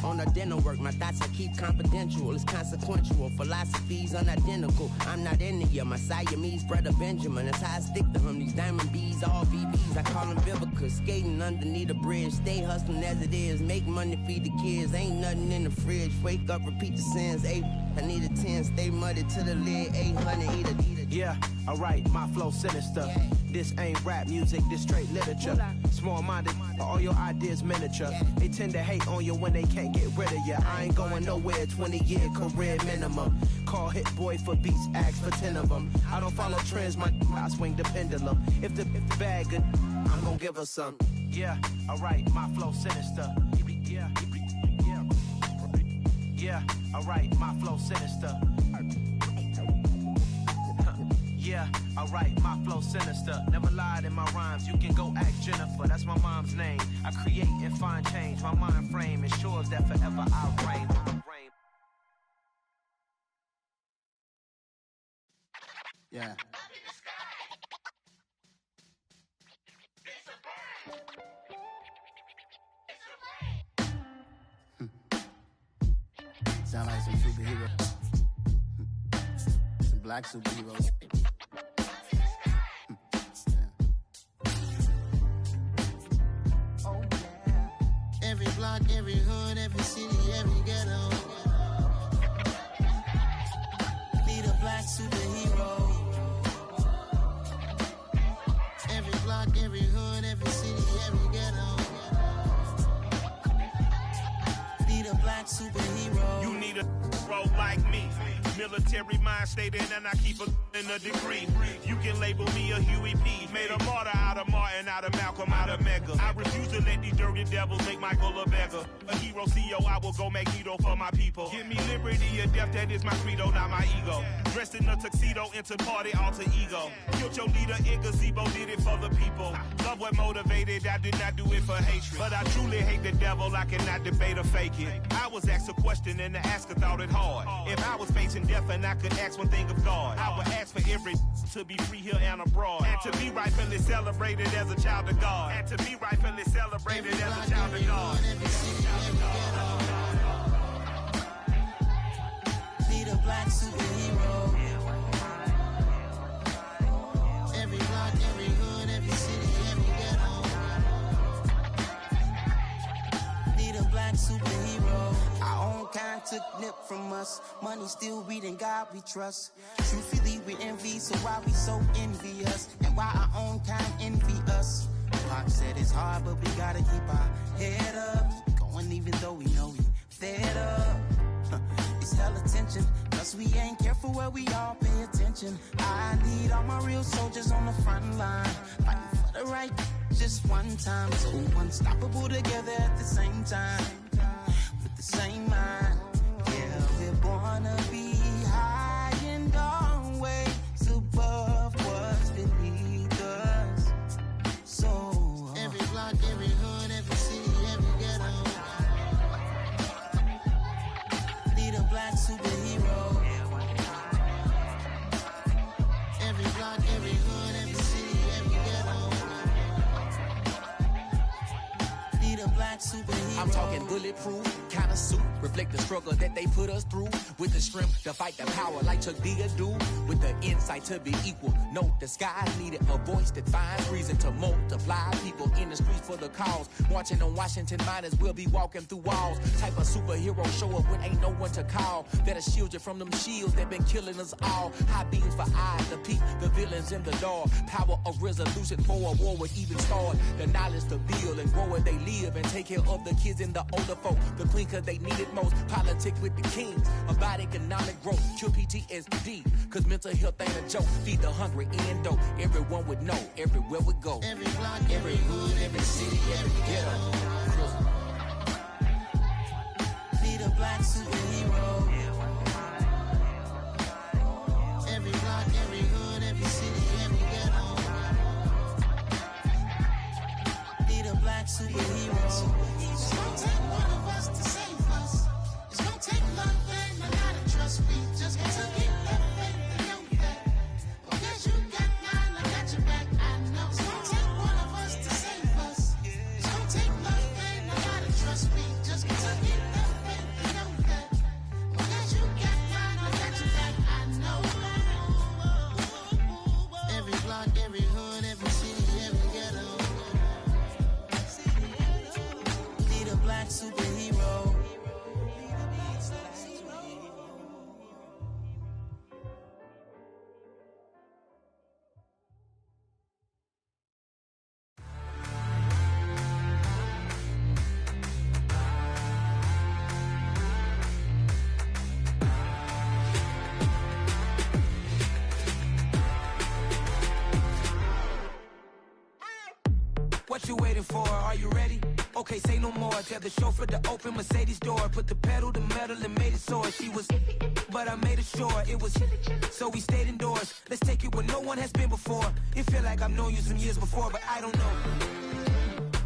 on the dental work. My thoughts I keep confidential, it's consequential. Philosophies unidentical, I'm not into you. My Siamese brother Benjamin, that's how I stick to him. These diamond bees, all BBs, I call them Vivica. Skating underneath the bridge, stay hustling as it is. Make money, feed the kids, ain't nothing in the fridge. Wake up, repeat the sins, I need a 10, stay muddy to the lid, 800, eat a. Yeah, alright, my flow sinister. This ain't rap music, this straight literature. Small-minded, all your ideas miniature. They tend to hate on you when they can't get rid of you. I ain't going nowhere, 20-year career minimum. Call Hit Boy for beats, ask for 10 of them. I don't follow trends, I swing the pendulum. If the bag good, I'm gon' give her some. Yeah, alright, my flow sinister. Yeah, alright, my flow sinister. Yeah, alright, my flow sinister. Never lied in my rhymes, you can go ask Jennifer. That's my mom's name. I create and find change. My mind frame ensures that forever I'll reign. Yeah. Sound like some superheroes. Some black superheroes. Oh, yeah. Every block, every hood, every city, every ghetto. Need a black superhero. Every block, every hood, every city, every ghetto. Need a black superhero. You need a bro like me. Military mind stated, and I keep in a degree. You can label me a Huey P. Made a martyr out of Martin, out of Malcolm, out of Mega. I refuse to let these dirty devils make Michael a beggar. A hero CEO, I will go Magneto for my people. Give me liberty or death, that is my credo, not my ego. Dressed in a tuxedo, into party, alter ego. Killed your leader in gazebo, did it for the people. Love what motivated, I did not do it for hatred. But I truly hate the devil, I cannot debate or fake it. I was asked a question and the asker thought it hard. If I was facing death and I could ask one thing of God, I would ask for every to be free here and abroad, and to be rightfully celebrated as a child of God, and to be rightfully celebrated as a child of God. Need a black superhero. Every block, every hood, every city, every ghetto. Need a black superhero. Our own kind took nip from us. Money still reading God we trust. Truthfully we envy, so why we so envious? And why our own kind envy us? Pop said it's hard, but we gotta keep our head up. Going even though we know we fed up. It's hella tension, cause we ain't careful where we all pay attention. I need all my real soldiers on the front line, fighting for the right just one time. So unstoppable together at the same time, with the same mind. Yeah, we're born to be high and always above what's beneath us. So every block, every hood, every city, every ghetto. Need a black superhero. Every block, every hood, every city, every ghetto. Need a black superhero. I'm talking bulletproof kind of suit. reflect the struggle that they put us through. With the strength to fight the power like Chuck D do. With the insight to be equal. Note the skies needed a voice that finds reason to multiply. People in the streets for the cause. Marching on Washington miners will be walking through walls. Type of superhero show up when ain't no one to call. That'll shield you from them shields that been killing us all. High beams for eyes to peek the villains in the door. Power of resolution for a war would even start. The knowledge to build and grow where they live and take care of the kids and the older folk. The queen cause they need it most. Politic with the kings. About economic growth. Cure PTSD. Cause mental health ain't a joke. Feed the hungry and dope. Everyone would know. Everywhere we go. Every block, every hood, every city, every ghetto. Need a black superhero. every block, every hood, every city, every ghetto. Need a black superhero. It's gonna take one of us to save us. It's gonna take love and a lot of trust. We just got to get that faith and know that. Because you got mine, I got your back. I know. It's gonna take one of us to save us. It's gonna take love and a lot of trust. We just got to get that faith and know that. Because you got mine, I got your back. I know. Every block, every hood, every city, every ghetto. Need a black superhero. What you waiting for? Are you ready? Okay, say no more. Tell the chauffeur to open Mercedes door. Put the pedal to metal and made it soar. She was, but I made it sure it was. So we stayed indoors. Let's take it where no one has been before. It feel like I've known you some years before, but I don't know.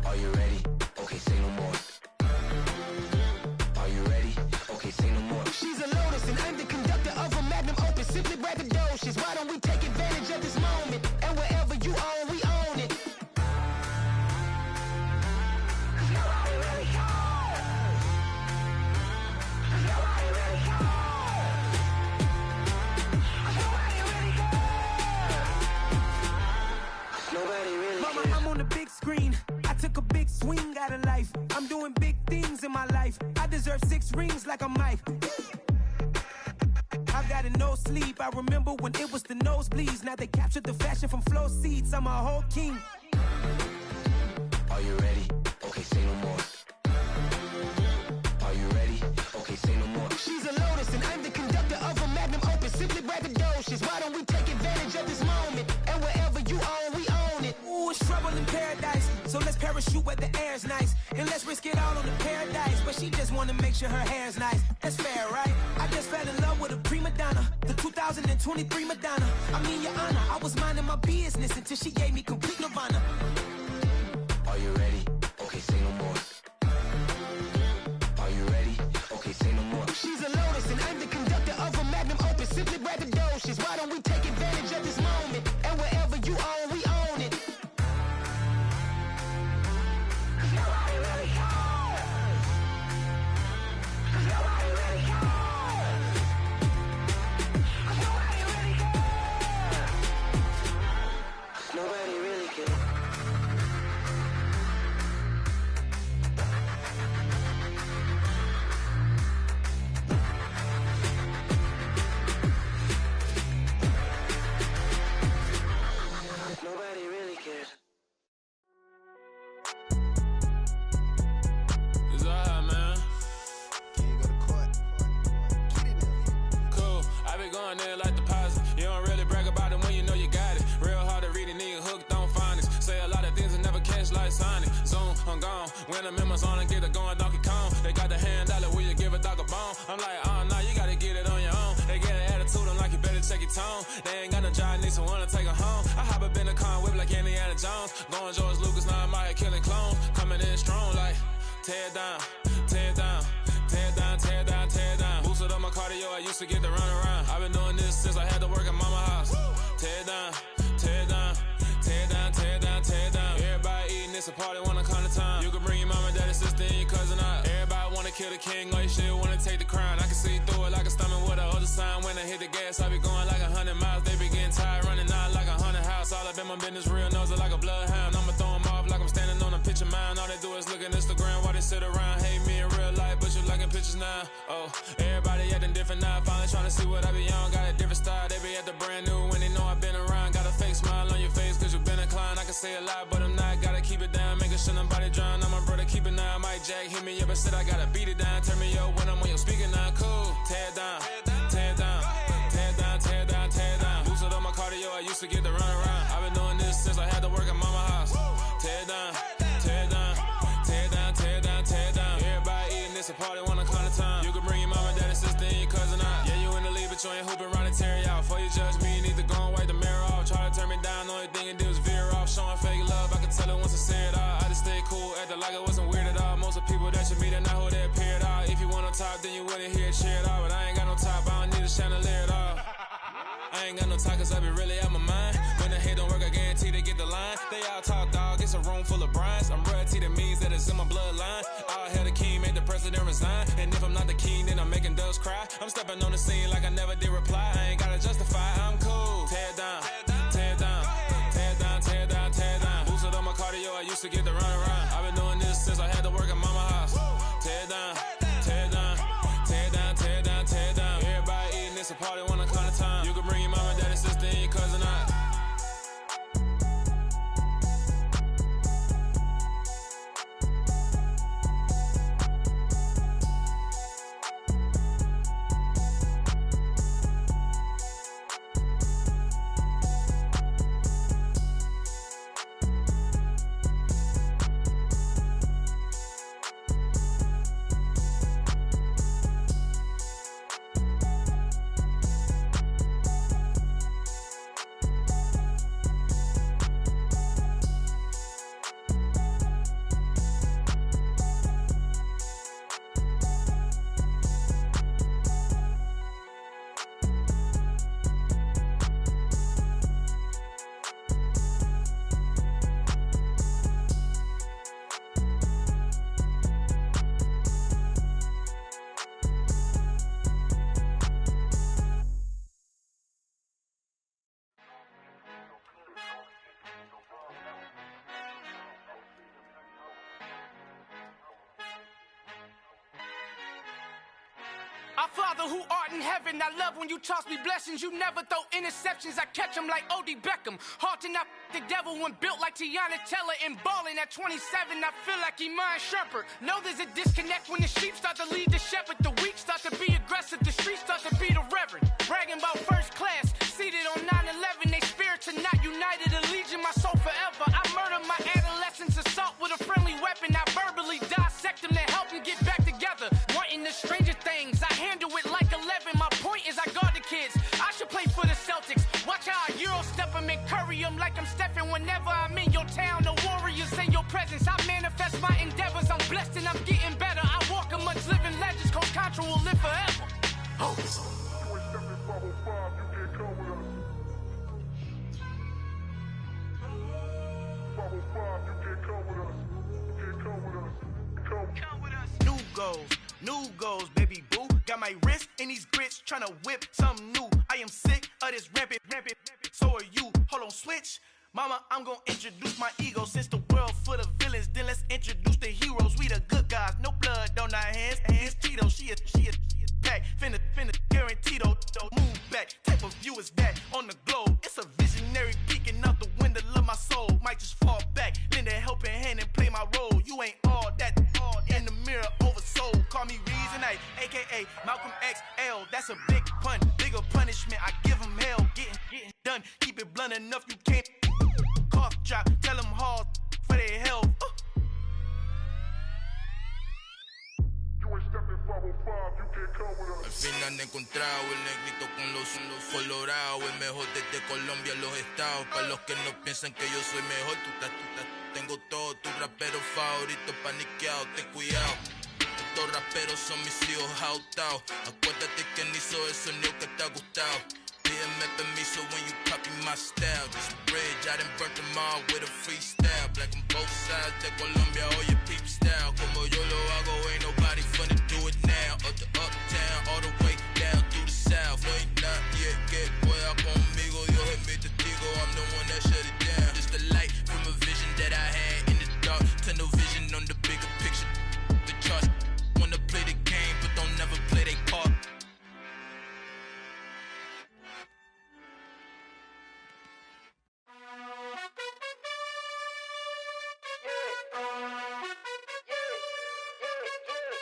Are you ready? Okay, say no more. Are you ready? Okay, say no more. She's a Lotus and I'm the conductor of a magnum opus. Simply braggadocious. Why don't we take advantage of this moment? And wherever you own, we own it. Mama, I'm on the big screen. I took a big swing out of life. I'm doing big things in my life. I deserve 6 rings like a Mike. I've got no sleep. I remember when it was the nosebleeds. Now they captured the fashion from flow seats. I'm a whole king. Are you ready? Okay, say no more. Are you ready? Okay, say no more. She's a Lotus and I'm the conductor of a magnum opus. Simply braggadocious. Why don't we take advantage of this moment? And wherever you own, we own it. Ooh, it's trouble in paradise. So let's parachute where the air's nice. And let's risk it all on the paradise. But she just wanna make sure her hair's nice. That's fair, right? I just fell in love with a prima donna. The 2023 Madonna. I mean, your honor, I was minding my business until she gave me complete nirvana. Are you ready? Okay, say no more. Are you ready? Okay, say no more. She's a Lotus and I'm the conductor of a magnum opus. Simply braggadocious. Why don't we take advantage of this moment? And wherever you own, we own it. Nobody really cares. Nobody really cares. Nobody really cares. Nobody really cares. Nobody really cares. It's alright, man. Cool. I been going there like deposit. You don't really brag about it when you know you got it. Real hard to read it, nigga hooked on finance. Say a lot of things and never catch like Sonic. Zoom, I'm gone. When I'm in my zone and get it going Donkey Kong. They got the hand dollar, will you give a dog a bone? I'm like, oh, nah, you gotta get it on your own. They get an attitude, I'm like, you better check your tone. They ain't got no job, need someone to take her home. I hop up in the car, whip like Indiana Jones. Going George Lucas, now I'm out here killing clones. Coming in strong like, tear down, tear down. Tear down, tear down, tear down. Boosted up my cardio, I used to get to run around. I've been doing this since I had to work at mama house. Tear down, tear down, tear down, tear down, tear down. Everybody it's a party, wanna come to time. You can bring your mama, daddy, sister, and your cousin out. Everybody wanna kill the king, like shit, wanna take the crown. I can see through it like a stomach with a other sign. When I hit the gas, I be going like 100 miles. They be getting tired, running out like a 100 house. All up in my business, real nose like a bloodhound. I'ma throw them off like I'm standing on a picture mound. All they do is look at Instagram while they sit around. Hate me in real life, but you liking pictures now. Oh, everybody acting different now. Finally trying to see what I be on. Got a different style, they be at the brand new when they know I've been around. Got a fake smile on your face cause you been inclined. I can say a lot, but I'm not. Gotta keep it down, making sure nobody drown. I'm my brother, keep it now. Mike Jack hit me up and said I gotta beat it down. Turn me up when I'm on your speaker now. Cool, tear it down, tear it down, tear it down, tear it down, tear it down. Boosted on my cardio, I used to get to run around. I've been doing this since I had to work at mama house. Tear it down, tear it down, tear it down, tear it down, tear it down. Everybody eating this, a party, wanna climb the time. You can bring your mama, daddy, sister, and your cousin out. Yeah, you in the lead, but you ain't hooping around and tear it out. Before you judge me, you need to go and wipe the mirror off. Try to turn me down, the only thing you do is veer off. Showing fake love, I can tell it once I say it all. I just stay cool, acting like it wasn't weird at all. Most of the people that you meet are not who they appear at all. If you want on top, then you wouldn't hear it cheer at all. But I ain't got no top, I don't need a chandelier at all. I ain't got no talk cause I be really out my mind. When the head don't work, I guarantee they get the line. They all talk dog, it's a room full of brines. I'm royalty, that means that it's in my bloodline. All hell the king, made the president resign. And if I'm not the king, then I'm making doves cry. I'm stepping on the scene like I never did reply. I ain't gotta justify, I'm cool. Tear it down, tear it down, tear it down, tear it down, tear it down. Boosted on my cardio, I used to get to run around. I've been doing this since I had to work at mama house. Tear it down, tear it down, tear it down, tear it down, tear it down. Everybody eating this, a party, wanna climb the time. You can bring your mama, daddy, sister, and your cousin out. Our Father who art in heaven, I love when you toss me blessings. You never throw interceptions, I catch them like O.D. Beckham. Hard to not the devil when built like Tiana Teller. And balling at 27, I feel like Iman Shumpert. Know there's a disconnect when the sheep start to lead the shepherd. The weak start to be aggressive, the streets start to be the reverend. Bragging about first class, seated on 9/11. They spirits are not united, a legion, my soul forever. I murder my adolescence, assault with a friendly weapon. I verbally dissect them to help them get back together. Wanting the stranger things, I handle it like 11. My point is I guard the kids. I should play for the Celtics. Watch how I Euro step them and curry them like I'm Stephen. Whenever I'm in your town, the Warriors in your presence. I manifest my endeavors. I'm blessed and I'm getting better. I walk amongst living legends. Coach Contra will live forever. Oh. New goals, baby boo. Got my wrist in these grits, tryna whip something new. I am sick of this rampant. So are you. Hold on, switch. Mama, I'm gonna introduce my ego. Since the world full of villains, then let's introduce the heroes. We the good guys, no blood on our hands. Hands Tito, she a pack. Finna guarantee though. Move back. Type of view is that on the globe? It's a visionary peeking out the window of my soul. Might just fall back, lend a helping hand and play my role. You ain't all that in the mirror oversold. Call me Reason A, aka Malcolm XL. That's a big pun, bigger punishment. I give him hell, getting done. Keep it blunt enough, you can't cough drop. Tell them hard for their health. Al fin han encontrado el negrito con los colorados, el mejor desde Colombia, los estados. Para los que no piensan que yo soy mejor, tengo todo, tus raperos favoritos paniqueados, ten cuidado. Estos raperos son mis hijos jautados. Acuérdate que ni hizo el sonido que te ha gustado. BMF and me, so when you copy my style, this bridge, I done burnt them all with a freestyle. Black on both sides, de Colombia, all your peep style. Como yo lo hago, ain't nobody finna do it now. Up to uptown, all the way down through the south. No, ain't not yet, get boy, conmigo, Dios es mi testigo, I'm the one that shut it down. Just the light from a vision that I had in the dark. Tunnel vision on the bigger picture. The charts wanna play the game, but don't never play their part.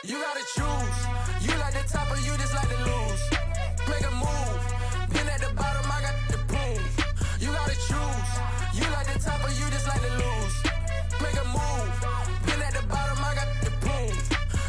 You gotta choose. You like the top or you just like to lose. Make a move. Been at the bottom, I got the proof. You gotta choose. You like the top or you just like to lose. Make a move. Been at the bottom, I got the proof.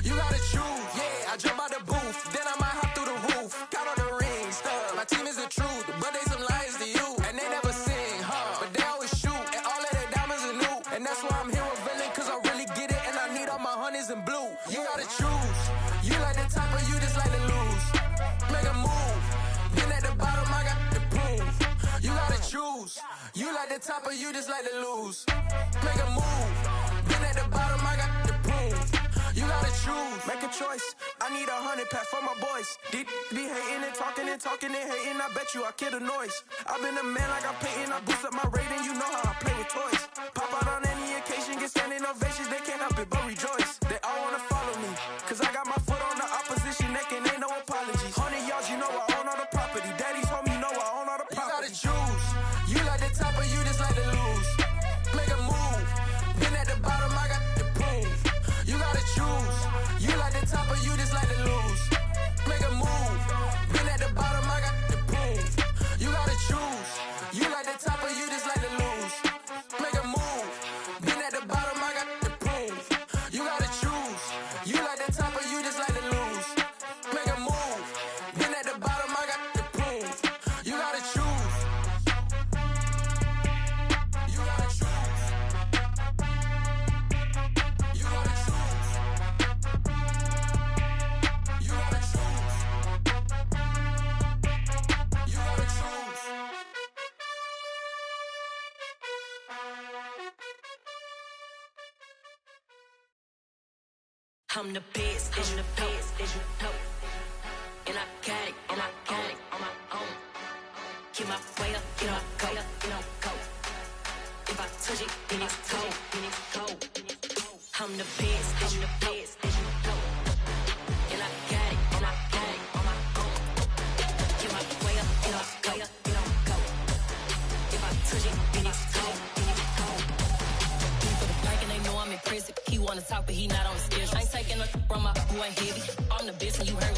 You gotta choose. Yeah, I jump out the booth. Then I might hop through the roof. Count on the rings. My team is the truth, but they some liars to you. And they never sing, but they always shoot. And all of their diamonds are new. And that's why I'm here with villain, cause I really get it. And I need all my honeys in blue. You gotta choose. You like the top or you just like to lose. Make a move. Been at the bottom, I got the proof. You gotta choose. You like the top or you just like to lose. Make a move. Been at the bottom, I got the proof. You gotta choose. Make a choice. I need 100 pack for my boys. Deep be hating and talking and hating. I bet you I kill the noise. I've been a man like I'm painting. I boost up my rating. You know how I play with toys. Pop out on any occasion, get standing ovations. They can't help it but rejoice. They all wanna follow me, cause I got my foot on the opposition neck and ain't no apologies. 100 yards, you know I own all the property. Daddy's home, you know I own all the property. You gotta choose. You like the top or you just like to lose. Make a move. Been at the bottom, I got the proof. You gotta choose. You like the top or you just like to lose. Make a move. Been at the bottom, I got the proof. You gotta choose. You like the top or you just like to lose. Make a move. Been at the bottom, I got the proof. You gotta choose. You like the top or you just like to lose. Make a move. Been at the bottom, I got the proof. You gotta choose. You gotta choose. You gotta choose. You gotta choose. You gotta choose. I'm the best, I'm the best, as you know. And I got it, and I got it on my own. Get my way up, get my go, get on go. If I touch it, then it's cold, then it's cold. I'm the best, I'm the best, as you know. And I got it, and I got it on my own. Get my way up, get my go, get on go. If I touch it, then it's cold, then it's cold. For the blank and they know I'm impressive. He wanna talk, but he not on the schedule. I ain't taking a from my who ain't heavy. I'm the best and you heard